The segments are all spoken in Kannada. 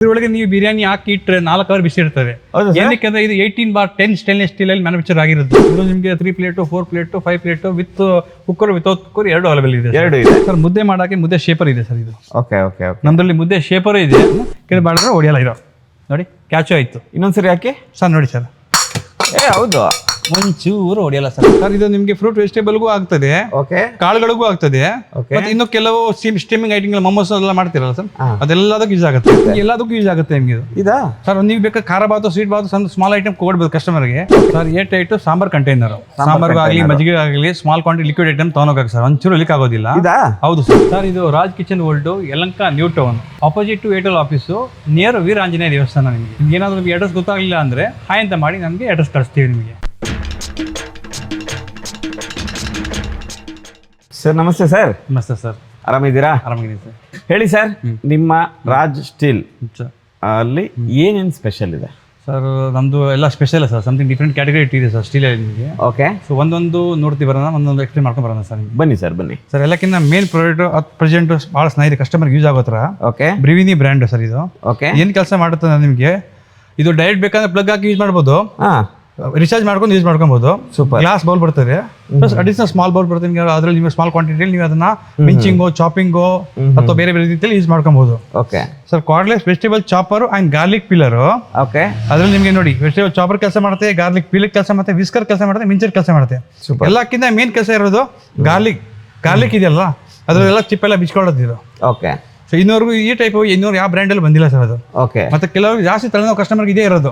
ಇದರೊಳಗೆ ನೀವು ಬಿರಿಯಾನಿ ಹಾಕಿ ಇಟ್ಟರೆ 4 ಅವರ್ ಬಿಸಿ ಇರ್ತದೆ. ಏನಕ್ಕೆ ಅಂದ್ರೆ ಇದು 18/10 ಸ್ಟೇನ್ಲೆಸ್ ಸ್ಟೀಲ್ ಅಲ್ಲಿ ಮ್ಯಾನುಫ್ಯಾಕ್ಚರ್ ಆಗಿರುತ್ತೆ. ಇದು ನಿಮಗೆ 3 plate 4 plate 5 plate with cooker without cooker ಎರಡು ಅವೈಲೇಬಲ್ ಇದೆ. ಸರ್ ಮುದ್ದೆ ಮಾಡಕ್ಕೆ ಮುದ್ದೆ ಶೇಪರ್ ಇದೆ ಸರ್ ಇದು. ನಮ್ದ್ರಲ್ಲಿ ಮುದ್ದೆ ಶೇಪರ್ ಇದೆ. ಕೆಲ ಮಾಡಿದ್ರೆ ಹೊಡಿಯಲ್ಲ ಇದು ನೋಡಿ ಕ್ಯಾಚು ಆಯ್ತು. ಇನ್ನೊಂದ್ಸರಿ ಹಾಕಿ ಸರ್ ನೋಡಿ ಸರ್. ಹೌದು ಒಂಚೂರು ಹೊಡಿಯಲ್ಲ ಸರ್. ಸರ್ ಇದು ನಿಮಗೆ ಫ್ರೂಟ್ ವೆಜಿಟೇಬಲ್ಗೂ ಆಗ್ತದೆ, ಕಾಳುಗಳಿಗೂ ಆಗ್ತದೆ. ಮತ್ತೆ ಇನ್ನು ಕೆಲವು ಸ್ಟೀಮಿಂಗ್ ಐಟಮ್ ಮೊಮೋಸ್ ಎಲ್ಲ ಮಾಡ್ತಿರಲ್ಲ ಸರ್, ಅದೆಲ್ಲದಕ್ಕೂ ಯೂಸ್ ಆಗುತ್ತೆ. ಎಲ್ಲದಕ್ಕೂ ಯೂಸ್ ಆಗುತ್ತೆ ನಿಮ್ಗೆ ಇದು. ಸರ್ ನೀವು ಬೇಕಾದ್ರೆ ಖಾರ ಬಾತು ಸ್ವೀಟ್ ಬಾತು ಸಣ್ಣ ಸ್ಮಾಲ್ ಐಟಮ್ ಕೊಡ್ಬೋದು ಕಸ್ಟಮರ್ಗೆ. ಸರ್ 8 ಸಾಂಬಾರ್ ಕಂಟೈನರ್, ಸಾಂಬಾರ್ಗೂ ಆಗಲಿ ಮಜ್ಜಿಗೆ ಆಗಲಿ ಸ್ಮಾಲ್ ಕ್ವಾಂಟಿಟಿ ಲಿಕ್ವಿಡ್ ಐಟಮ್ ತಗೊಂಡೋಗಕ್ಕೆ ಸರ್. ಒಂಚೂರು ಲೀಕ್ ಆಗೋದಿಲ್ಲ. ಹೌದು ಸರ್. ಸರ್ ಇದು Raj kitchen world Yelahanka new town opposite to Airtel office near Veera Anjaneya ದೇವಸ್ಥಾನ. ನಿಮಗೆ ಏನಾದರೂ ನಿಮಗೆ ಅಡ್ರೆಸ್ ಗೊತ್ತಾಗಲಿಲ್ಲ ಅಂದ್ರೆ ಹಾಯ್ ಅಂತ ಮಾಡಿ ನಮಗೆ ಅಡ್ರೆಸ್ ಕಳಿಸ್ತೀವಿ ನಿಮಗೆ. ಸರ್ ನಮಸ್ತೆ ಸರ್. ನಮಸ್ತೆ ಸರ್. ಆರಾಮಿದ್ದೀರಾ? ಆರಾಮಿದ್ದೀನಿ ಸರ್. ಹೇಳಿ ಸರ್, ನಿಮ್ಮ ರಾಜ್ ಸ್ಟೀಲ್ ಅಲ್ಲಿ ಏನೇನು ಸ್ಪೆಷಲ್ ಇದೆ? ಸರ್ ನಮ್ದು ಎಲ್ಲ special sir. Something different category ಇದೆ ಸರ್ ಸ್ಟೀಲ್ ಅಲ್ಲಿ ನಿಮಗೆ. ಓಕೆ. ಸೊ ಒಂದೊಂದು ನೋಡ್ತೀವಿ ಬರೋಣ, ಒಂದೊಂದು ಎಕ್ಸ್ಪ್ಲೇನ್ ಮಾಡ್ಕೊಂಡು ಬರೋಣ ಸರ್. ಬನ್ನಿ ಸರ್ ಬನ್ನಿ. ಸರ್ ಎಲ್ಲಕ್ಕಿಂತ ಮೇನ್ ಪ್ರಾಡಕ್ಟ್ ಪ್ರೆಸೆಂಟ್ ಭಾಳ ಸ್ನೇಹಿತರೆ ಕಸ್ಟಮರ್ಗೆ ಯೂಸ್ ಆಗೋ ಥರ ಬ್ರಿವಿನಿ ಬ್ರ್ಯಾಂಡ್ ಸರ್ ಇದು. ಓಕೆ. ಏನು ಕೆಲಸ ಮಾಡುತ್ತೆ ನಿಮಗೆ, ಇದು ಡೈರೆಕ್ಟ್ ಬೇಕಂದ್ರೆ ಪ್ಲಗ್ ಹಾಕಿ ಯೂಸ್ ಮಾಡ್ಬೋದು, ರಿಚಾರ್ಜ್ ಮಾಡ್ಕೊಂಡು ಯೂಸ್ ಮಾಡ್ಕೊಬಹುದು. ಗ್ಲಾಸ್ ಬೌಲ್ ಬರ್ತದೆ, ಪ್ಲಸ್ ಅಡಿಷನಲ್ ಸ್ಮಾಲ್ ಬೌಲ್ ಬರ್ತದೆ ನಿಮಗೆ. ಅದ್ರಲ್ಲಿ ನೀವು ಸ್ಮಾಲ್ ಕ್ವಾಂಟಿಟಿಯಲ್ಲಿ ನೀವು ಅದನ್ನ ಮಿಂಚಿಂಗು ಚಾಪಿಂಗು ಅಥವಾ ಬೇರೆ ಬೇರೆ ರೀತಿಯಲ್ಲಿ ಯೂಸ್ ಮಾಡ್ಕೊಬಹುದು. Okay sir cordless vegetable chopper and garlic pillar. Okay. ಅದ್ರಲ್ಲಿ ನಿಮಗೆ ನೋಡಿ ವೆಜಿಟೇಬಲ್ ಚಾಪರ್ ಕೆಲಸ ಮಾಡುತ್ತೆ, ಗಾರ್ಲಿಕ್ ಪಿಲ್ಲರ್ ಕೆಲಸ ಮಾಡುತ್ತೆ, ವಿಸ್ಕರ್ ಕೆಲಸ ಮಾಡುತ್ತೆ, ಮಿಂಚರ್ ಕೆಲಸ ಮಾಡುತ್ತೆ. ಎಲ್ಲಕ್ಕಿಂತ ಮೇನ್ ಕೆಲಸ ಇರೋದು ಗಾರ್ಲಿಕ್ ಇದೆಯಲ್ಲ, ಅದ್ರಲ್ಲೆಲ್ಲ ಚಿಪ್ ಎಲ್ಲ ಬಿಚ್ಕೊಳ್ಳೋದು ಇದು. ಓಕೆ. ಸೊ ಇನ್ನೂರ್ಗು ಈ ಟೈಪ್ ಇನ್ನೂರು ಯಾವ ಬ್ರ್ಯಾಂಡ್ ಅಲ್ಲಿ ಬಂದಿಲ್ಲ ಸರ್ ಅದು. ಓಕೆ. ಮತ್ತೆ ಕೆಲವರು ಜಾಸ್ತಿ ತಲೆನೋವು ಕಸ್ಟಮರ್ಗೆ ಇದೇ ಇರೋದು.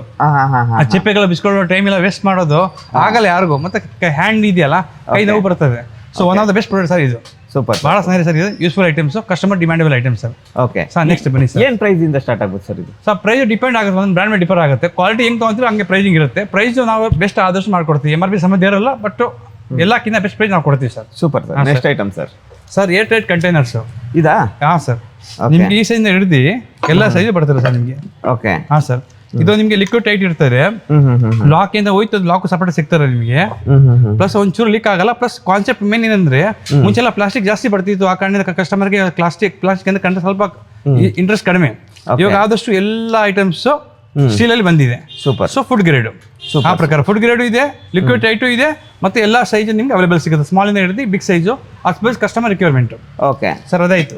ಆ ಚಿಪ್ಪೆಗಳ ಬಿಸ್ಕೊಳ್ಳೋ ಟೈಮ್ ಎಲ್ಲ ವೇಸ್ಟ್ ಮಾಡೋದು ಆಗಲ್ಲ ಯಾರಿಗೂ. ಮತ್ತೆ ಹ್ಯಾಂಡ್ ಇದೆಯಲ್ಲ, ಕೈ ನೋವು ಬರ್ತದೆ. So one of the best product sir ಇದು. ಸೂಪರ್. ಬಹಳ ಚೆನ್ನಾಗಿದೆ ಸರ್ ಇದು. Useful items, customer demandable items sir. Okay sir next ಬನ್ನಿ ಸರ್. ಏನು ಪ್ರೈಸ್ ಇಂದ ಸ್ಟಾರ್ಟ್ ಆಗುತ್ತೆ ಸರ್ ಇದು? ಸರ್ ಪ್ರೈಸ್ ಡಿಪೆಂಡ್ ಆಗುತ್ತೆ, ಒಂದು ಬ್ರ್ಯಾಂಡ್ ಮೇಲೆ ಡಿಪೆಂಡ್ ಆಗುತ್ತೆ. ಕ್ವಾಲಿಟಿ ಹೆಂಗೆ ತೊಗೊಂತೀರೋ ಹಂಗೆ ಪ್ರೈಸಿಂಗ್ ಇರುತ್ತೆ. ಪ್ರೈಸ್ ನಾವು ಬೆಸ್ಟ್ ಆದಷ್ಟು ಮಾಡ್ಕೊಡ್ತೀವಿ. MRP ಸಮಸ್ಯೆ ಇರಲ್ಲ, ಬಟ್ ಎಲ್ಲಕ್ಕಿಂತ ಬೆಸ್ಟ್ ಪ್ರೈಸ್ ನಾವು ಕೊಡ್ತೀವಿ sir. Super sir. Next item sir. Sir 8 containers ಇದಾ? ಹಾಂ ಸರ್. ನಿಮ್ಗೆ ಈ ಸೈಜ್ ಹಿಡಿದು ಎಲ್ಲ ಸೈಜ್ ಬರ್ತದೆ ಸರ್ ನಿಮಗೆ. ಓಕೆ. ಹಾಂ ಸರ್. ಇದು ನಿಮಗೆ ಲಿಕ್ವಿಡ್ ಟೈಟ್ ಇರ್ತದೆ. ಲಾಕ್ ಇಂದ ಹೋಯ್ತು ಲಾಕ್ ಸಪರೇಟ್ ಸಿಗ್ತಾರೆ ನಿಮಗೆ. ಪ್ಲಸ್ ಒಂಚೂರು ಲೀಕ್ ಆಗಲ್ಲ. ಪ್ಲಸ್ ಕಾನ್ಸೆಪ್ಟ್ ಮೇನ್ ಏನಂದ್ರೆ ಮುಂಚೆಲ್ಲ ಪ್ಲಾಸ್ಟಿಕ್ ಜಾಸ್ತಿ ಬರ್ತಿತ್ತು. ಆ ಕಾರಣದಿಂದ ಕಸ್ಟಮರ್ಗೆ ಪ್ಲಾಸ್ಟಿಕ್ ಅಂದ್ರೆ ಕಂಡ್ರೆ ಸ್ವಲ್ಪ ಇಂಟ್ರೆಸ್ಟ್ ಕಡಿಮೆ. ಇವಾಗ ಆದಷ್ಟು ಎಲ್ಲ ಐಟಮ್ಸ್ ಸ್ಟೀಲ್ ಅಲ್ಲಿ ಬಂದಿದೆ. ಸೂಪರ್. ಸೊ ಫುಡ್ ಗ್ರೇಡ್ ಆ ಪ್ರಕಾರ ಫುಡ್ ಗ್ರೇಡ್ ಇದೆ, ಲಿಕ್ವಿಡ್ ಟೈಟು ಇದೆ, ಮತ್ತೆ ಎಲ್ಲ ಸೈಜ್ ನಿಮ್ಗೆ ಅವೈಲೇಬಲ್ ಸಿಗುತ್ತೆ. ಸ್ಮಾಲ್ ಇಂದ ಹಿಡಿದು big size as customer requirement. Okay sir ಅದಾಯ್ತು.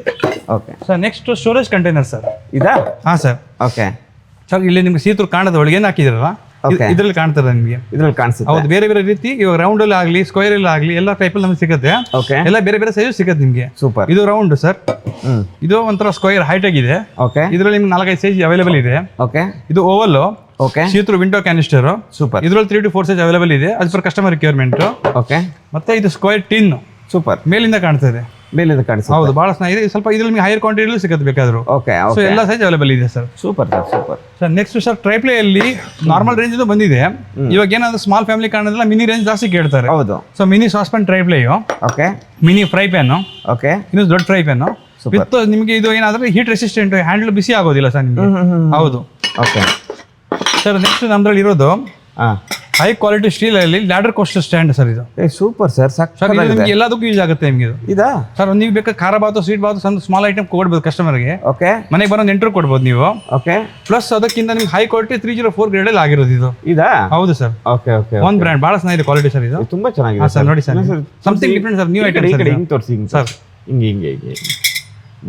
Okay sir next storage container sir. ಇದಾ? ಹಾಂ ಸರ್. ಓಕೆ. ಸರ್ ಇಲ್ಲಿ ನಿಮ್ಗೆ ಸೀತೂರು ಕಾಣದ ಒಳಗೆ ಏನು ಹಾಕಿದಿರಲ್ಲ, ಇದ್ರಲ್ಲಿ ಕಾಣ್ತದೆ ನಿಮಗೆ. ಇದ್ರಲ್ಲಿ ಕಾಣಿಸುತ್ತೆ. ಹೌದು, ಬೇರೆ ಬೇರೆ ರೀತಿ ಇವಾಗ ರೌಂಡ್ ಅಲ್ಲಿ ಆಗಲಿ ಸ್ಕ್ವೇರ್ ಅಲ್ಲಿ ಆಗಲಿ ಎಲ್ಲ ಟೈಪ್ ಅಲ್ಲಿ ನಮ್ಗೆ ಸಿಗುತ್ತೆ. ಓಕೆ. ಎಲ್ಲ ಬೇರೆ ಬೇರೆ ಸೈಜ್ ಸಿಗುತ್ತೆ ನಿಮಗೆ. ಸೂಪರ್. ಇದು ರೌಂಡ್ ಸರ್. ಇದು ಒಂಥರ ಸ್ಕ್ವೇರ್ ಹೈಟ್ ಆಗಿದೆ. ಓಕೆ. ಇದರಲ್ಲಿ ನಿಮ್ಗೆ 4-5 ಸೈಜ್ ಅವೈಲೇಬಲ್ ಇದೆ. ಓಕೆ. ಇದು Oval. Okay. Seethur window canister. Super. ಇದರಲ್ಲಿ 3 to 4 ಸೈಜ್ ಅವೈಲೇಬಲ್ ಇದೆ, ಅದು ಫಾರ್ ಕಸ್ಟಮರ್ ರಿಕ್ವೈರ್ಮೆಂಟ್. ಓಕೆ. ಮತ್ತೆ ಇದು ಸ್ಕ್ವೇರ್ ಟಿನ್. ಸೂಪರ್. ಮೇಲಿಂದ ಕಾಣ್ತದೆ. ಮೇಲಿಂದ ಕಾಣಿಸುತ್ತೆ. ಹೌದು, ಬಹಳ ಚೆನ್ನಾಗಿದೆ. ಸ್ವಲ್ಪ ಇದ್ರಲ್ಲಿ ನಿಮಗೆ ಹೈಯರ್ ಕ್ವಾಂಟಿಟಿಲೂ ಸಿಗುತ್ತೆ ಬೇಕಾದ್ರು. ಓಕೆ. ಸೊ ಎಲ್ಲ ಸೈಜ್ ಅವೈಲೇಬಲ್ ಇದೆ sir. Super sir. Super sir. Next sir triply ಅಲ್ಲಿ ನಾರ್ಮಲ್ ರೇಂಜ್ ಬಂದಿದೆ. ಇವಾಗ ಏನಾದ್ರು ಸ್ಮಾಲ್ ಫ್ಯಾಮಿಲಿ ಕಾರಣದಿಂದ ಮಿನಿ ರೇಂಜ್ ಜಾಸ್ತಿ ಕೇಳ್ತಾರೆ. ಹೌದು. So mini sauce pan triply. Okay. Mini fry pan. Okay. ಇನ್ನು ದೊಡ್ಡ ಫ್ರೈ ಪ್ಯಾನ್ ವಿತ್ ನಿಮಗೆ ಇದು ಏನಾದ್ರೆ ಹೀಟ್ ರೆಸಿಸ್ಟೆಂಟ್, ಹ್ಯಾಂಡಲ್ ಬಿಸಿ ಆಗೋದಿಲ್ಲ ಸರ್ ನಿಮಗೆ. ಹೌದು. ಓಕೆ. ಸರ್ ನೆಕ್ಸ್ಟ್ ನಮ್ದ್ರಲ್ಲಿ ಇರೋದು ಹೈ ಕ್ವಾಲಿಟಿ ಸ್ಟೀಲ್ ಅಲ್ಲಿ ಲ್ಯಾಡರ್ ಕೋಸ್ಟರ್ ಸ್ಟ್ಯಾಂಡ್ ಸರ್ ಇದು. Super sir. ಸರ್ ಇದು ನಿಮ್ಗೆ ಎಲ್ಲದಕ್ಕೂ ಯೂಸ್ ಆಗುತ್ತೆ ನಿಮಗೆ ಇದು. ಇದಾ? ಸರ್ ನೀವು ಬೇಕಾದ್ರೆ ಖಾರ ಬಾತು ಸ್ವೀಟ್ ಬಾತು ಸಣ್ಣ ಸ್ಮಾಲ್ ಐಟಮ್ ಕೊಡ್ಬೋದು ಕಸ್ಟಮರ್ಗೆ. ಓಕೆ. ಮನೆಗೆ ಬರೋ ನೆಂಟರು ಕೊಡ್ಬೋದು ನೀವು. ಓಕೆ. ಪ್ಲಸ್ ಅದಕ್ಕಿಂತ ನಿಮ್ಗೆ ಹೈ ಕ್ವಾಲಿಟಿ 304 ಗ್ರೇಡ್ ಅಲ್ಲಿ ಆಗಿರೋದು ಇದು. ಇದಾ? ಹೌದು ಸರ್. ಓಕೆ. ಓಕೆ. ಒಂದು ಬ್ರ್ಯಾಂಡ್ ಬಹಳ ಚೆನ್ನಾಗಿದೆ ಕ್ವಾಲಿಟಿ ಸರ್ ಇದು. ತುಂಬಾ ಚೆನ್ನಾಗಿದೆ ಸರ್. ನೋಡಿ sir, something different sir, new item sir. ಹಿಂಗೆ ತೋರಿಸಿ ಸರ್. ಹಿಂಗೆ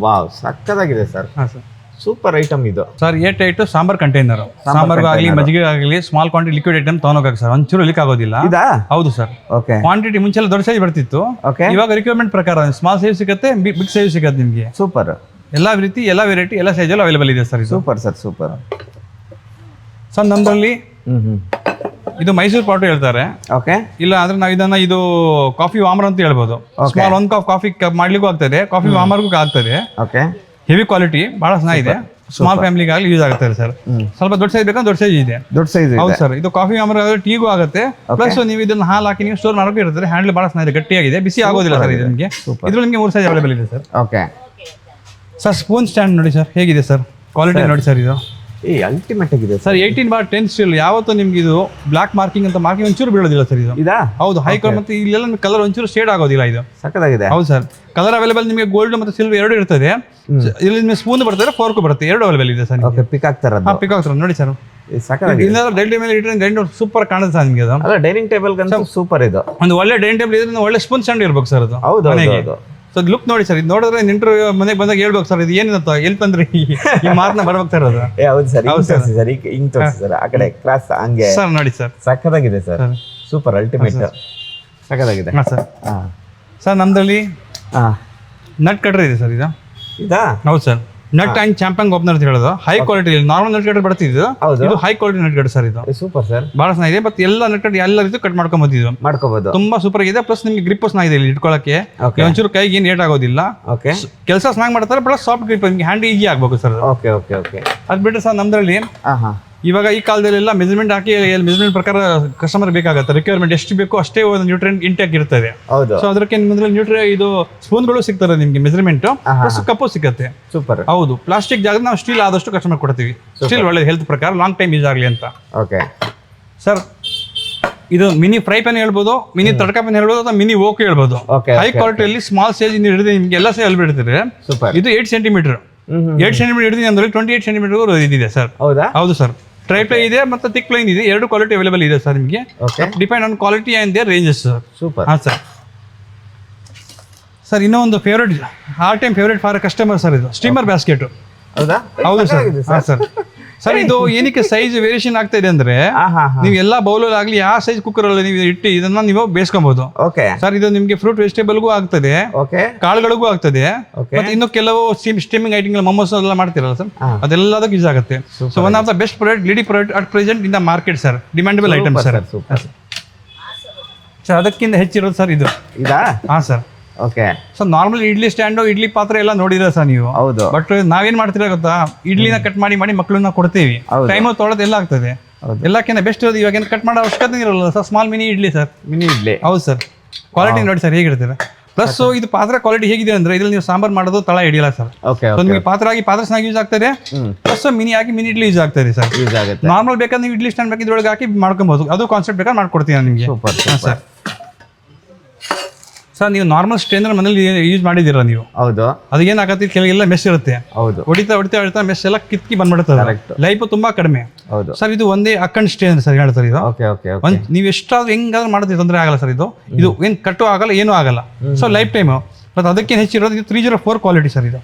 ವಾವ್, ಸಕ್ಕತ್ತಾಗಿದೆ ಸರ್. ಹಾಂ ಸರ್. ಸೂಪರ್ ಐಟಮ್ ಇದು ಸರ್. 8 ಸಾಂಬಾರ್ ಕಂಟೈನರ್, ಸಾಂಬಾರ್ಗೂ ಆಗಲಿ ಮಜ್ಜಿಗೆ ಆಗಲಿ ಸ್ಮಾಲ್ ಕ್ವಾಂಟಿಟಿ ಲಿಕ್ವಿಡ್ ಐಟಮ್ ತಗೊಂಡೋಗಕ್ಕೆ ಸರ್. ಒಂಚೂರು ಲೀಕ್ ಆಗೋದಿಲ್ಲ. ಇದಾ? ಹೌದು ಸರ್. ಓಕೆ. ಕ್ವಾಂಟಿಟಿ ಮುಂಚೆಲ್ಲ ದೊಡ್ಡ ಸೈಜ್ ಬರ್ತಿತ್ತು. ಓಕೆ. ಇವಾಗ ರಿಕ್ವೈರ್ಮೆಂಟ್ ಪ್ರಕಾರ ಸ್ಮಾಲ್ ಸೈಜ್ ಸಿಗುತ್ತೆ, ಬಿಗ್ ಸೈಜ್ ಸಿಗುತ್ತೆ ನಿಮಗೆ. ಸೂಪರ್. ಎಲ್ಲ ರೀತಿ ಎಲ್ಲ ವೆರೈಟಿ ಎಲ್ಲ ಸೈಜಲ್ಲಿ ಅವೈಲೇಬಲ್ ಇದೆ sir. Super sir. Super sir. ನಮ್ಮಲ್ಲಿ ಇದು ಮೈಸೂರು ಪಾಟು ಹೇಳ್ತಾರೆ. ಓಕೆ. ಇಲ್ಲ ಅಂದ್ರೆ ನಾವು ಇದನ್ನ ಇದು ಕಾಫಿ ವಾಮರ್ ಅಂತ ಹೇಳ್ಬೋದು. ಸ್ಮಾಲ್ 1 ಕಪ್ ಕಾಫಿ ಮಾಡ್ಲಿಕ್ಕೂ ಆಗ್ತದೆ, ಕಾಫಿ ವಾಮರ್ಗೂ ಆಗ್ತದೆ. ಓಕೆ. ಹೆವಿ ಕ್ವಾಲಿಟಿ, ಬಹಳ ಚೆನ್ನಾಗಿದೆ. ಸ್ಮಾಲ್ ಫ್ಯಾಮಿಲಿಗೆ ಆಗಲಿ ಯೂಸ್ ಆಗುತ್ತೆ ಸರ್. ಸ್ವಲ್ಪ ದೊಡ್ಡ ಸೈಜ್ ಬೇಕಂದ್ರೆ ದೊಡ್ಡ ಸೈಜ್ ಇದೆ. ದೊಡ್ಡ ಸೈಜ್. ಹೌದು ಸರ್. ಇದು ಕಾಫಿ ವಾಮರ್ ಟೀಗೂ ಆಗುತ್ತೆ. ಪ್ಲಸ್ ನೀವು ಇದನ್ನ ಹಾಲು ಹಾಕಿ ನೀವು ಸ್ಟೋರ್ ಮಾಡೋಕೆ ಇರ್ತದೆ. ಹ್ಯಾಂಡಲ್ ಬಹಳ ಚೆನ್ನಾಗಿದೆ, ಗಟ್ಟಿಯಾಗಿದೆ, ಬಿಸಿ ಆಗೋದಿಲ್ಲ ಸರ್ ಇದು ನಿಮಗೆ. ಇದ್ರಲ್ಲಿ ನಿಮಗೆ 3 ಸೈಜ್ ಅವೈಲೇಬಲ್ ಇದೆ sir. Okay. Sir spoon stand ನೋಡಿ ಸರ್ ಹೇಗಿದೆ ಸರ್, ಕ್ವಾಲಿಟಿ ನೋಡಿ ಸರ್ ಇದು. ಏ ಅಲ್ಟಿಮೇಟ್ ಆಗಿದೆ ಸರ್ 18/10 ಸ್ಟೀಲ್. ಯಾವತ್ತೂ ನಿಮ್ಗೆ ಇದು ಬ್ಲಾಕ್ ಮಾರ್ಕಿಂಗ್ ಅಂತ ಮಾರ್ಕಿಂಗ್ ಒಂಚೂರು ಬೀಳೋದಿಲ್ಲ ಸರ್ ಇದು. ಇದಾ? ಹೌದು, ಹೈ ಕಲರ್. ಮತ್ತೆ ಇಲ್ಲೆಲ್ಲ ಕಲರ್ ಒಂಚೂರು ಶೇಡ್ ಆಗೋದಿಲ್ಲ ಇದು. ಸಕ್ಕದಾಗಿದೆ. ಹೌದು ಸರ್. ಕಲರ್ ಅವೈಲೇಬಲ್ ನಿಮಗೆ ಗೋಲ್ಡ್ ಮತ್ತು ಸಿಲ್ವರ್ ಎರಡು ಇರ್ತದೆ. ಇಲ್ಲಿ ನಿಮಗೆ ಸ್ಪೂನ್ ಬರ್ತದೆ, ಫೋರ್ಕ್ ಬರುತ್ತೆ, ಎರಡು ಅವೈಲೇಬಲ್ ಇದೆ ಸರ್. ಓಕೆ, ಪಿಕ್ ಆಗ್ತಾರದು. ಪಿಕ್ ಆಗ್ತಾರೆ ನೋಡಿ ಸರ್. ಸಕ್ಕದಾಗಿದೆ. ಇಲ್ಲ ಡೈನಿಂಗ್ ಮೇಲೆ ಇಟ್ಟರೆ ಗ್ರೈಂಡರ್ ಸೂಪರ್ ಕಾಣುತ್ತೆ ಸರ್ ನಿಮಗೆ ಅದು. ಅಲ್ಲ, ಡೈನಿಂಗ್ ಟೇಬಲ್ ಗಂತೂ ಸೂಪರ್ ಇದು. ಒಂದು ಒಳ್ಳೆ ಡೈನಿಂಗ್ ಟೇಬಲ್ ಇದ್ರೆ ಒಳ್ಳೆ ಸ್ಪೂನ್ ಸ್ಟ್ಯಾಂಡ್ ಇರ್ಬೇಕು ಸರ್ ಅದು. ಹೌದು ಮನೆಗೆ. ಹೌದು. ಸೊ ಲುಕ್ ನೋಡಿ ಸರ್, ಇದು ನೋಡಿದ್ರೆ ನೆಂಟರು ಮನೆಗೆ ಬಂದಾಗ ಹೇಳ್ಬೇಕು ಸರ್, ಇದು ಏನಿತ್ತ ಎಲ್ಲಿ ತಂದ್ರಿ ಈ ಮಾತನ್ನ ಬರ್ಬೇಕು ಸರ್ ಅದು. ಏ ಹೌದು ಸರ್, ಹಿಂಗ್ ತೋರಿಸಿ ಸರ್, ಆ ಕಡೆ ಕ್ರಾಸ್ ಹಂಗೆ ಸರ್ ನೋಡಿ ಸರ್. ಸಕ್ಕದಾಗಿದೆ ಸರ್, ಸೂಪರ್ ಅಲ್ಟಿಮೇಟ್. ಸಕ್ಕದಾಗಿದೆ. ಹಾಂ ಸರ್. ಹಾ ಸರ್ ನಮ್ದ್ರಲ್ಲಿ ಹಾ ನಟ್ ಕಟ್ರ್ ಇದೆ ಸರ್ ಇದು. ಇದಾ? ಹೌದು sir. Nut and champion opener ಅಂತ ಹೇಳೋದು. High quality. Normal nut cutter ಬರ್ತಿದ್ದು, ಇದು high quality nut cutter sir ಇದು. ಸೂಪರ್ ಸರ್, ಬಹಳ ಚೆನ್ನಾಗಿದೆ. ಬಟ್ ಎಲ್ಲ ನಟ್ ಕಟ್ ಎಲ್ಲ ರೀತಿ ಕಟ್ ಮಾಡ್ಕೊಂಡ್ ಬಂದಿದ್ದು, ಮಾಡ್ಕೋಬಹುದು. ತುಂಬಾ ಸೂಪರ್ ಆಗಿದೆ. ಪ್ಲಸ್ ನಿಮ್ಗೆ ಗ್ರಿಪ್ ಚೆನ್ನಾಗಿದೆ ಇಲ್ಲಿ ಇಟ್ಕೊಳ್ಳಕ್ಕೆ. ಒಂಚೂರು ಕೈಗೆ ಏನು ಏಟ್ ಆಗೋದಿಲ್ಲ. ಓಕೆ, ಕೆಲಸ ಚೆನ್ನಾಗಿ ಮಾಡ್ತಾರೆ. ಪ್ಲಸ್ ಸಾಫ್ಟ್ ಗ್ರಿಪ್, ನಿಮ್ಗೆ ಹ್ಯಾಂಡ್ ಈಜಿ ಆಗ್ಬೇಕು ಸರ್. Okay okay okay. ಅದು ಬಿಟ್ಟರೆ ಸರ್ ನಮ್ದ್ರಲ್ಲಿ ಇವಾಗ ಈ ಕಾಲದಲ್ಲೆಲ್ಲ ಮೆಜರ್ಮೆಂಟ್ ಹಾಕಿ ಮೆಜರ್ಮೆಂಟ್ ಪ್ರಕಾರ ಕಸ್ಟಮರ್ ಬೇಕಾಗುತ್ತೆ. ರಿಕ್ವೈರ್ಮೆಂಟ್ ಎಷ್ಟು ಬೇಕೋ ಅಷ್ಟೇ ಒಂದು ನ್ಯೂಟ್ರಿಯೆಂಟ್ ಇಂಟೇಕ್ ಇರ್ತದೆ. ಹೌದು. ಸೊ ಅದಕ್ಕೆ ಇದು ಸ್ಪೂನ್ಗಳು ಸಿಗ್ತಾರೆ ನಿಮ್ಗೆ, ಮೆಜರ್ಮೆಂಟ್ ಪ್ಲಸ್ ಕಪ್ಪು ಸಿಗುತ್ತೆ. ಸೂಪರ್. ಹೌದು. ಪ್ಲಾಸ್ಟಿಕ್ ಜಾಗದಲ್ಲಿ ನಾವು ಸ್ಟೀಲ್ ಆದಷ್ಟು ಕಸ್ಟಮರ್ ಕೊಡ್ತೀವಿ. ಸ್ಟೀಲ್ ಒಳ್ಳೆ ಹೆಲ್ತ್ ಪ್ರಕಾರ ಲಾಂಗ್ ಟೈಮ್ ಯೂಸ್ ಆಗಲಿ ಅಂತ. ಓಕೆ ಸರ್, ಇದು ಮಿನಿ ಫ್ರೈ ಪ್ಯಾನ್ ಹೇಳ್ಬೋದು, ಮಿನಿ ತಡಕ ಪ್ಯಾನ್ ಹೇಳ್ಬೋದು, ಅಥವಾ ಮಿನಿ ಓಕ್ ಹೇಳ್ಬೋದು. ಹೈ ಕ್ವಾಲಿಟಿಯಲ್ಲಿ ಸ್ಮಾಲ್ ಸೈಜ್ ಹಿಡಿದು ನಿಮ್ಗೆ ಎಲ್ಲ ಸೈಜ್ ಬಿಡ್ತೀರಿ. ಇದು 8 ಸೆಂಟಿಮೀಟರ್ 8 ಸೆಂಟಿಮೀಟರ್ ಹಿಡಿದು ಅಂದ್ರೆ 28 ಸೆಂಟಿಮೀಟರ್ ಇದಿದೆ ಸರ್. ಹೌದಾ? ಹೌದು ಸರ್. ಟ್ರೈ ಪ್ಲೈ ಇದೆ ಮತ್ತು ಥಿಕ್ ಪ್ಲೈನ್ ಇದೆ, ಎರಡು ಕ್ವಾಲಿಟಿ ಅವೈಲೇಬಲ್ ಇದೆ ಸರ್ ನಿಮಗೆ. Depend on quality and their ranges sir. Super. ಹಾಂ ಸರ್. ಸರ್ ಇನ್ನೂ ಒಂದು favourite, all time favourite for customer sir, ಇದು ಸ್ಟೀಮರ್ ಬ್ಯಾಸ್ಕೆಟ್. ಹೌದಾ? ಹೌದು ಸರ್. ಹಾಂ ಸರ್. ಸರ್ ಇದು ಏನಕ್ಕೆ ಸೈಜ್ ವೇರಿಯೇಷನ್ ಆಗ್ತಾ ಇದೆ ಅಂದ್ರೆ, ನೀವು ಎಲ್ಲ ಬೌಲಲ್ಲಿ ಆಗಲಿ ಯಾವ ಸೈಜ್ ಕುಕ್ಕರ್ ಅಲ್ಲಿ ನೀವು ಇಟ್ಟು ಇದನ್ನ ನೀವು ಬೇಯಿಸ್ಕೊಬಹುದು. Okay sir. ಇದು ನಿಮಗೆ ಫ್ರೂಟ್ ವೆಜಿಟೇಬಲ್ಗೂ ಆಗ್ತದೆ, ಕಾಳುಗಳಿಗೂ ಆಗ್ತದೆ. ಮತ್ತೆ ಇನ್ನು ಕೆಲವು ಸ್ಟೀಮಿಂಗ್ ಐಟಮ್ ಮೊಮೋಸ್ ಎಲ್ಲ ಮಾಡ್ತಿರಲ್ಲ ಸರ್, ಅದೆಲ್ಲದಕ್ಕೂ ಯೂಸ್ ಆಗುತ್ತೆ. So one of the best product, leading product at present in the market sir. Demandable item sir. Sir ಅದಕ್ಕಿಂತ ಹೆಚ್ಚಿರೋದು ಸರ್ ಇದು. ಇದಾ? ಹಾಂ sir. Okay. So normal idli stand, idli ಪಾತ್ರೆ ಎಲ್ಲ ನೋಡಿದ್ರೆ ಸರ್ ನೀವು. ಹೌದು. ಬಟ್ ನಾವೇನ್ ಮಾಡ್ತೀರಾ ಗೊತ್ತಾ, ಇಡ್ಲಿನ ಕಟ್ ಮಾಡಿ ಮಕ್ಕಳನ್ನ ಕೊಡ್ತೀವಿ. ಟೈಮ್ ತೊಗೊಳೋದು ಎಲ್ಲ ಆಗ್ತದೆ. ಎಲ್ಲಕ್ಕಿಂತ ಬೆಸ್ಟ್ ಇರೋದು ಇವಾಗ ಏನು ಕಟ್ ಮಾಡೋ ಅವಶ್ಯಕತೆ ಇರಲ್ಲ sir. Small mini idli sir. Mini idli. ಹೌದು ಸರ್. ಕ್ವಾಲಿಟಿ ನೋಡಿ ಸರ್ ಹೇಗಿರ್ತೀರ. ಪ್ಲಸ್ ಇದು ಪಾತ್ರೆ ಕ್ವಾಲಿಟಿ ಹೇಗಿದೆ ಅಂದ್ರೆ, ಇದ್ರಲ್ಲಿ ನೀವು ಸಾಂಬಾರ್ ಮಾಡೋದು ತಳ ಹಿಡಿಯಲ್ಲ ಸರ್. ನಿಮಗೆ ಪಾತ್ರೆ ಆಗಿ ಪಾತ್ರೆ ಚೆನ್ನಾಗಿ ಯೂಸ್ ಆಗ್ತದೆ. ಪ್ಲಸ್ ಮಿನಿ ಆಗಿ ಮಿನಿ ಇಡ್ಲಿ ಯೂಸ್ ಆಗ್ತದೆ ಸರ್. ನಾರ್ಮಲ್ ಬೇಕಾದ್ರೆ ನೀವು ಇಡ್ಲಿ ಸ್ಟ್ಯಾಂಡ್ ಬೇಕು ಇದ್ರೊಳಗೆ ಹಾಕಿ ಮಾಡ್ಕೊಬಹುದು. ಅದು ಕಾನ್ಸೆಪ್ಟ್ ಬೇಕಾದ್ರೆ ಮಾಡ್ಕೊಡ್ತೀನಿ ನಾನು ನಿಮಗೆ. ಸರ್. ಸರ್ ನೀವು ನಾರ್ಮಲ್ ಸ್ಟ್ರೇನರ್ ಮನೇಲಿ ಯೂಸ್ ಮಾಡಿದ್ದೀರಾ ನೀವು? ಹೌದು. ಅದೇನಾಗತ್ತೆ, ಕೆಲವೆಲ್ಲ ಮೆಸ್ ಇರುತ್ತೆ. ಹೌದು. ಹೊಡಿತಾ ಮೆಸ್ ಎಲ್ಲ ಕಿತ್ಕಿ ಬಂದ್ಬಿಡುತ್ತದೆ. ಲೈಫ್ ತುಂಬಾ ಕಡಿಮೆ. ಹೌದು ಸರ್. ಇದು ಒಂದೇ ಅಕ್ಕಂಡ್ ಸ್ಟ್ರೇನರ್ ಸರ್ ಹೇಳ್ತಾರೆ ಇದು. ನೀವು ಎಷ್ಟಾದ್ರೂ ಹೆಂಗಾದ್ರೂ ಮಾಡೋದು ತೊಂದರೆ ಆಗಲ್ಲ ಸರ್. ಇದು ಏನ್ ಕಟ್ಟು ಆಗಲ್ಲ, ಏನೂ ಆಗಲ್ಲ. So life time. ಮತ್ತೆ ಅದಕ್ಕೆ ಹೆಚ್ಚಿರೋದು ಇದು 304 ಕ್ವಾಲಿಟಿ ಸರ್ ಇದು.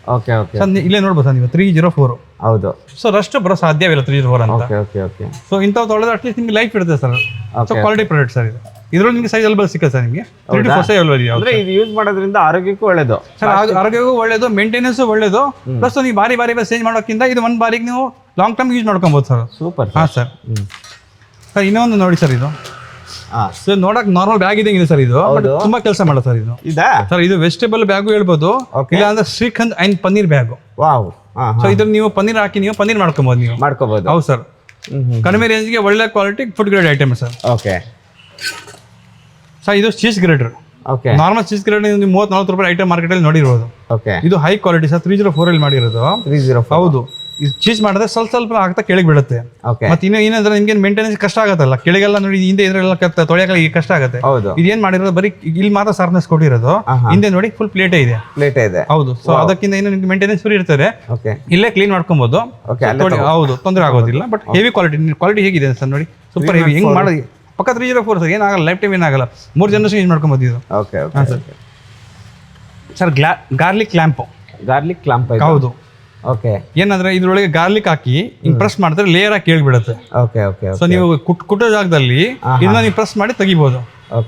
ಸರ್ ಇಲ್ಲೇ ನೋಡ್ಬೋದು ಸರ್ ನೀವು 304. ಹೌದು. ಸೊ ಅಷ್ಟು ಬರೋ ಸಾಧ್ಯವಿಲ್ಲ 304 ಅಂತ. ಸೊ ಇಂಥವು ತೊಳೆದ್ರೆ ಅಟ್ಲೀಸ್ಟ್ ನಿಮ್ಗೆ ಲೈಫ್ ಇರುತ್ತೆ sir. So quality product sir ಇದು. ಇದ್ರಲ್ಲಿ ನಿಮಗೆ ಸೈಜ್ ಅವೈಲೇಬಲ್ ಸಿಗುತ್ತೆ ಸರ್ ನಿಮಗೆ. 3 to 4 ಸೈಜ್ ಅವೈಲೇಬಲ್. ಇದು ಯೂಸ್ ಮಾಡೋದ್ರಿಂದ ಆರೋಗ್ಯಕ್ಕೂ ಒಳ್ಳೇದು ಸರ್. ಆರೋಗ್ಯಕ್ಕೂ ಒಳ್ಳೇದು, ಮೇಂಟೆನೆನ್ಸ್ ಒಳ್ಳೇದು. ಪ್ಲಸ್ ನೀವು ಬಾರಿ ಚೇಂಜ್ ಮಾಡೋಕ್ಕಿಂತ ಇದು ಒಂದು ಬಾರಿಗೆ ನೀವು ಲಾಂಗ್ ಟರ್ಮ್ ಯೂಸ್ ಮಾಡ್ಕೊಬೋದು ಸರ್. ಸೂಪರ್. ಹಾಂ ಸರ್. ಸರ್ ಇನ್ನೊಂದು ನೋಡಿ ಸರ್, ಇದು ಸರ್ ನೋಡಕ್ ನಾರ್ಮಲ್ ಬ್ಯಾಗ್ ಇದೆ ಸರ್. ಇದು ತುಂಬಾ ಕೆಲಸ ಮಾಡೋದು ಸರ್ ಇದು. ಸರ್ ಇದು ವೆಜಿಟೇಬಲ್ ಬ್ಯಾಗು ಹೇಳ್ಬೋದು, ಇಲ್ಲ ಅಂದ್ರೆ shrikhand and paneer bag. So ಇದ್ರಲ್ಲಿ ನೀವು ಪನ್ನೀರ್ ಹಾಕಿ ನೀವು ಪನ್ನೀರ್ ಮಾಡ್ಕೊಬೋದು ನೀವು. ಹೌದು ಸರ್. ಕಡಿಮೆ ರೇಂಜ್ಗೆ ಒಳ್ಳೆ quality food grade item sir. Okay sir. ಇದು cheese grater. Normal cheese grater ನೀವು 30-40 ರೂಪಾಯಿ ಐಟಮ್ ಮಾರ್ಕೆಟ್ ಅಲ್ಲಿ ನೋಡಿರ್ಬೋದು. ಇದು ಹೈ ಕ್ವಾಲಿಟಿ ಸರ್. 304 ಅಲ್ಲಿ ಮಾಡಿರೋದು. 304. ಹೌದು. ಇದು ಚೀಸ್ ಮಾಡಿದ್ರೆ ಸ್ವಲ್ಪ ಆಗ್ತಾ ಕೆಳಗೆ ಬೀಳುತ್ತೆ. ಮತ್ತೆ ಏನಂದ್ರೆ ನಿಮ್ಗೆ ಮೇಂಟೆನೆನ್ಸ್ ಕಷ್ಟ ಆಗತ್ತಲ್ಲ. ಕೆಳಗೆಲ್ಲ ನೋಡಿ ಹಿಂದೆ ಇದ್ರೆಲ್ಲ ತೊಳೆಯಕ್ಕೆ ಕಷ್ಟ ಆಗುತ್ತೆ. ಇದೇನ್ ಮಾಡಿರೋದು ಬರೀ ಇಲ್ಲಿ ಮಾತ್ರ ಸಾರ್ನೆಸ್ ಕೊಟ್ಟಿರೋದು. ಹಿಂದೆ ನೋಡಿ ಫುಲ್ ಪ್ಲೇಟ್ ಇದೆ. ಹೌದು. ಸೊ ಅದಕ್ಕಿಂತ ಏನು ನಿಮ್ಗೆ ಮೇಂಟೆನೆನ್ಸ್ ಫ್ರೀ ಇರ್ತಾರೆ. ಇಲ್ಲೇ ಕ್ಲೀನ್ ಮಾಡ್ಕೊಬಹುದು. ಹೌದು, ತೊಂದರೆ ಆಗೋದಿಲ್ಲ. ಬಟ್ ಹೆವಿ ಕ್ವಾಲಿಟಿ ಹೇಗಿದೆ ಸರ್ ನೋಡಿ, ಸೂಪರ್ ಹೆವಿ. ಹೆಂಗ್ ಮಾಡೋದು ಪಕ್ಕ 304 ಸರ್. ಏನಾಗಲ್ಲ, ಲೈಫ್ ಟೈಮ್ ಏನಾಗಲ್ಲ. 3 ಜನರೇಷನ್ ಯೂಸ್ ಮಾಡ್ಕೊಬೋದು ಇದು. Sir garlic lamp. ಹೌದು. ಏನಂದ್ರೆ ಇದ್ರೊಳಗೆ ಗಾರ್ಲಿಕ್ ಹಾಕಿ ಹಿಂಗ್ ಪ್ರೆಸ್ ಮಾಡಿದ್ರೆ ಲೇಯರ್ ಆಗಿ ಕೇಳ್ಬಿಡುತ್ತೆ. ಸೊ ನೀವು ಕುಟ್ಟೋ ಜಾಗದಲ್ಲಿ ಇದನ್ನ ನೀವು ಪ್ರೆಸ್ ಮಾಡಿ ತೆಗಿಬಹುದು.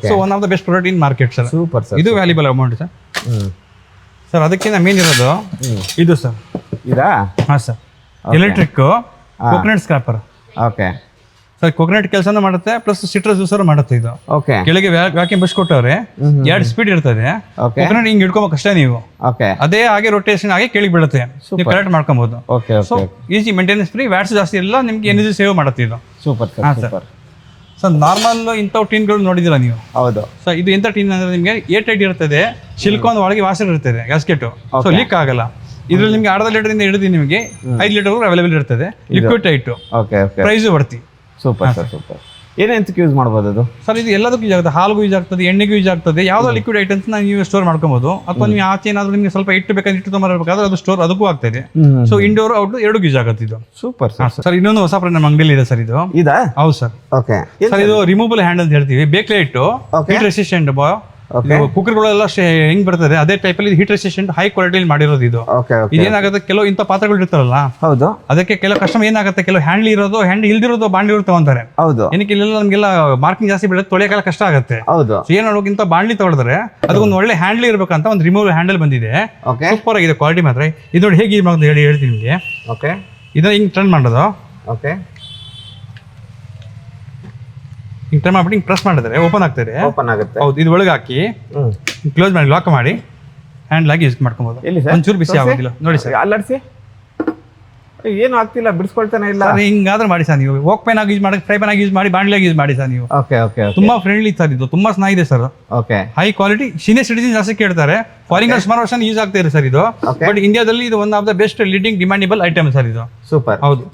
So one of the best product in market sir. Super sir. ಇದು ವ್ಯಾಲ್ಯೂಬಲ್ ಅಮೌಂಟ್ ಸರ್. ಸರ್ ಅದಕ್ಕಿಂತ ಮೇನ್ ಇರೋದು ಇದು ಸರ್. ಹಾಂ sir. Electric coconut scraper. Sir coconut ಕೆಲಸನೂ ಮಾಡುತ್ತೆ, ಪ್ಲಸ್ ಸಿಟ್ರಸ್ ಜ್ಯೂಸರ್ ಮಾಡುತ್ತೆ ಇದು. ಕೆಳಗೆ ವ್ಯಾಕ್ಯೂಮ್ ಬ್ರಷ್ ಕೊಟ್ಟವ್ರೆ, 2 ಸ್ಪೀಡ್ ಇರ್ತದೆ. ಕೋಕೋನಟ್ ಹಿಂಗ್ ಹಿಡ್ಕೊಬೇಕು ಅಷ್ಟೇ ನೀವು. ಅದೇ ಹಾಗೆ ರೊಟೇಷನ್ ಆಗಿ ಕೆಳಗೆ ಬೀಳುತ್ತೆ. ನೀವು ಕರೆಕ್ಟ್ ಮಾಡ್ಕೊಬಹುದು. So easy, maintenance free, watts ಜಾಸ್ತಿ ಇಲ್ಲ, ನಿಮ್ಗೆ ಎನರ್ಜಿ ಸೇವ್ ಮಾಡುತ್ತೆ ಇದು. ಸೂಪರ್. ಸರ್ ನಾರ್ಮಲ್ ಇಂಥವು ಟೀನ್ಗಳು ನೋಡಿದಿರ ನೀವು? ಹೌದು. ಸೊ ಇದು ಎಂಥ ಟೀನ್ ಅಂದ್ರೆ ನಿಮಗೆ ಏರ್ ಟೈಟ್ ಇರ್ತದೆ, ಸಿಲಿಕಾನ್ ಒಳಗೆ ವಾಸರ್ ಇರ್ತದೆ ಗ್ಯಾಸ್ಕೆಟ್. ಸೊ ಲೀಕ್ ಆಗಲ್ಲ. ಇದ್ರಲ್ಲಿ ನಿಮ್ಗೆ ಅರ್ಧ ಲೀಟರ್ ಇಂದ ಹಿಡಿದು ನಿಮಗೆ 5 ಲೀಟರ್ ಅವೈಲೇಬಲ್ ಇರ್ತದೆ. Liquid tight, okay okay, price ಬರ್ತಿ. Super sir, super. ಏನೆಂತಕ್ಕೆ ಯೂಸ್ ಮಾಡ್ಬೋದು ಅದು ಸರ್? ಇದು ಎಲ್ಲದಕ್ಕೂ ಯೂಸ್ ಆಗುತ್ತೆ. ಹಾಲ್ಗೂ ಯೂಸ್ ಆಗ್ತದೆ, ಎಣ್ಣೆಗೂ ಯೂಸ್ ಆಗ್ತದೆ. ಯಾವುದೋ ಲಿಕ್ವಿಡ್ ಐಟಮ್ಸ್ ನೀವು ಸ್ಟೋರ್ ಮಾಡ್ಕೊಬಹುದು. ಅಥವಾ ನೀವು ಆಚೆ ಏನಾದ್ರು ನಿಮಗೆ ಸ್ವಲ್ಪ ಇಟ್ಟು ಬೇಕಾದ್ರೆ ಇಟ್ಟು ತೊಗೊಂಬರ್ಬೇಕಾದ್ರೆ ಅದು ಸ್ಟೋರ್ ಅದಕ್ಕೂ ಆಗ್ತದೆ. ಸೊ ಇಂಡೋರ್ ಔಟ್ಡೋರ್ ಎರಡೂ ಯೂಸ್ ಆಗುತ್ತೆ ಇದು. ಸೂಪರ್ ಸರ್ ಇನ್ನೊಂದು ಹೊಸ ಪ್ರಾಡಕ್ಟ್ ನಮ್ಮ ಅಂಗಡಿಯಲ್ಲಿ ಇದೆ ಸರ್. ಇದು ಇದಾ? ಹೌದು ಸರ್. ಓಕೆ ಸರ್ ಇದು ರಿಮೂವಬಲ್ ಹ್ಯಾಂಡ್ ಅಂತ ಹೇಳ್ತೀವಿ. Bakelite, heat resistant. ಕುಕ್ಕರ್ಗಳೆಲ್ಲ ಹೆಂಗ್ ಬರ್ತದೆ ಅದೇ ಟೈಪ್ ಅಲ್ಲಿ ಹೀಟ್ ರೆಸಿಸ್ಟೆಂಟ್ ಹೈ ಕ್ವಾಲಿಟಿಯಲ್ಲಿ ಮಾಡಿರೋದು ಇದು. ಇದೇನಾಗುತ್ತೆ, ಕೆಲವು ಇಂಥ ಪಾತ್ರೆಗಳು ಇರ್ತಾರಲ್ಲ, ಹೌದು, ಅದಕ್ಕೆ ಕೆಲವು ಕಸ್ಟಮರ್ ಏನಾಗುತ್ತೆ, ಕೆಲವು ಹ್ಯಾಂಡ್ಲಿ ಇರೋದು ಹ್ಯಾಂಡ್ ಇಲ್ದಿರೋದು ಬಾಂಡ್ಲಿ ತಗೊಂತಾರೆ. ಹೌದು, ಏನಕ್ಕೆ ಇಲ್ಲೆಲ್ಲ ನಮಗೆಲ್ಲ ಮಾರ್ಕಿಂಗ್ ಜಾಸ್ತಿ ಬೀಳುತ್ತೆ, ತೊಳೆಯಕ್ಕೆಲ್ಲ ಕಷ್ಟ ಆಗುತ್ತೆ. ಹೌದು. ಏನ್ ಮಾಡೋಕ್ಕಿಂತ ಬಾಂಡ್ಲಿ ತಗೊಳಿದ್ರೆ ಅದಕ್ಕೊಂದು ಒಳ್ಳೆ ಹ್ಯಾಂಡ್ಲಿ ಇರ್ಬೇಕಂತ ಒಂದು ರಿಮೂವಲ್ ಹ್ಯಾಂಡಲ್ ಬಂದಿದೆ. ಸೂಪರ್ ಆಗಿದೆ, ಕ್ವಾಲಿಟಿ ಮಾತ್ರ. ಇದು ನೋಡಿ ಹೇಗೆ ಯೂಸ್ ಮಾಡೋದು ಹೇಳ್ತೀನಿ ನಿಮಗೆ. ಓಕೆ, ಇದನ್ನ ಹಿಂಗ್ ಟರ್ನ್ ಮಾಡೋದು. ಓಕೆ, ಹಿಂಗ್ ಟರ್ನ್ ಮಾಡ್ಬಿಟ್ಟು ಹಿಂಗ್ ಪ್ರೆಸ್ ಮಾಡಿದ್ರೆ ಓಪನ್ ಆಗ್ತದೆ. ಓಪನ್ ಆಗುತ್ತೆ. ಹೌದು, ಇದು ಒಳಗೆ ಹಾಕಿ ಕ್ಲೋಸ್ ಮಾಡಿ ಲಾಕ್ ಮಾಡಿ ಹ್ಯಾಂಡ್ ಆಗಿ ಯೂಸ್ ಮಾಡ್ಕೊಬೋದು. ಒಂಚೂರು ಬಿಸಿ ಆಗೋದಿಲ್ಲ ನೋಡಿ ಸರ್. ಅಲ್ಲಾಡಿಸಿ, ಏನು ಆಗ್ತಿಲ್ಲ, ಬಿಡಿಸ್ಕೊಳ್ತಾನೆ ಇಲ್ಲ. ಹಿಂಗಾದ್ರೆ ಮಾಡಿ ಸರ್ ನೀವು. ವೋಕ್ ಪೆನ್ ಆಗಿ ಯೂಸ್ ಮಾಡಿ, ಫ್ರೈ ಪೆನ್ ಆಗಿ ಯೂಸ್ ಮಾಡಿ, ಬಾಂಡ್ಲಿಯಾಗಿ ಯೂಸ್ ಮಾಡಿ ಸರ್ ನೀವು. ಓಕೆ ಓಕೆ, ತುಂಬಾ ಫ್ರೆಂಡ್ಲಿ ಸರ್ ಇದು, ತುಂಬಾ ಚೆನ್ನಾಗಿದೆ sir. Okay, high quality. Senior citizen ಜಾಸ್ತಿ ಕೇಳ್ತಾರೆ, ಫಾರಿನರ್ ಸುಮಾರು ವರ್ಷ ಯೂಸ್ ಆಗ್ತಾ ಇದೆ ಸರ್ ಇದು. ಬಟ್ ಇಂಡಿಯಾದಲ್ಲಿ ಇದು one of the best leading demandable item sir ಇದು. ಸೂಪರ್. ಹೌದು.